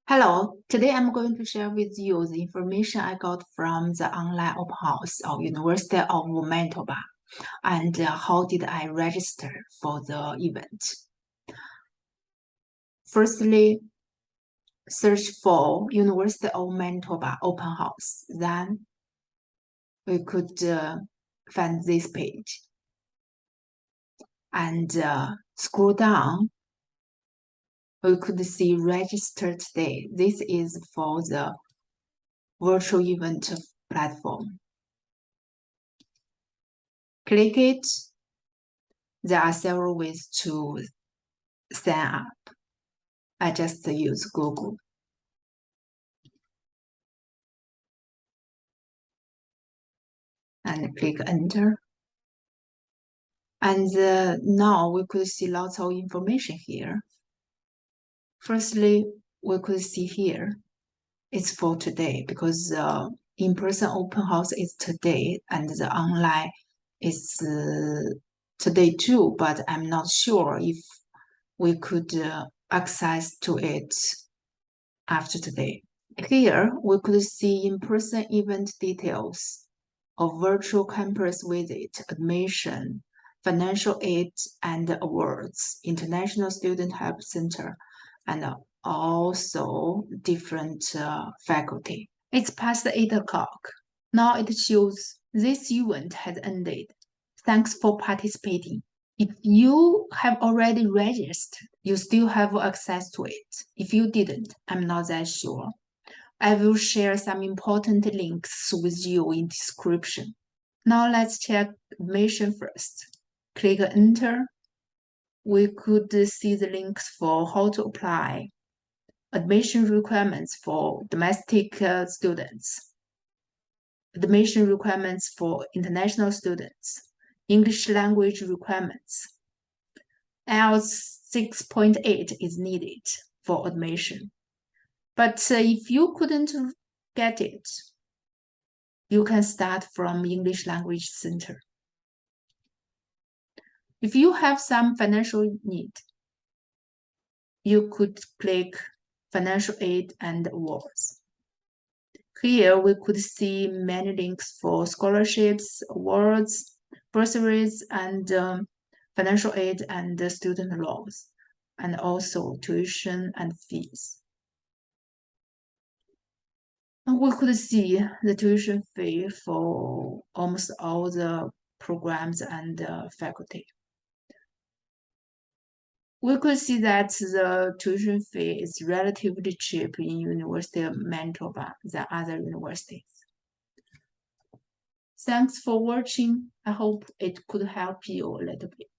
Hello, today I'm going to share with you the information I got from the online open house of University of Manitoba and how did I register for the event. Firstly, search for University of Manitoba open house. Then we could find this page and scroll down. We could see register today. This is for the virtual event platform. Click it. There are several ways to sign up. I just use Google. And click enter. And now we could see lots of information here. Firstly, we could see here, it's for today because in-person open house is today and the online is today too, but I'm not sure if we could access to it after today. Here, we could see in-person event details of virtual campus visit, admission, financial aid and awards, International Student Help Center, and also different faculty. It's past 8 o'clock. Now it shows this event has ended. Thanks for participating. If you have already registered, you still have access to it. If you didn't, I'm not that sure. I will share some important links with you in description. Now let's check admission first. Click enter. We could see the links for how to apply, admission requirements for domestic students, admission requirements for international students, English language requirements. IELTS 6.8 is needed for admission. But if you couldn't get it, you can start from English Language Center. If you have some financial need, you could click Financial Aid and Awards. Here we could see many links for scholarships, awards, bursaries, and financial aid and student loans, and also tuition and fees. And we could see the tuition fee for almost all the programs and faculty. We could see that the tuition fee is relatively cheap in University of Manitoba than other universities. Thanks for watching. I hope it could help you a little bit.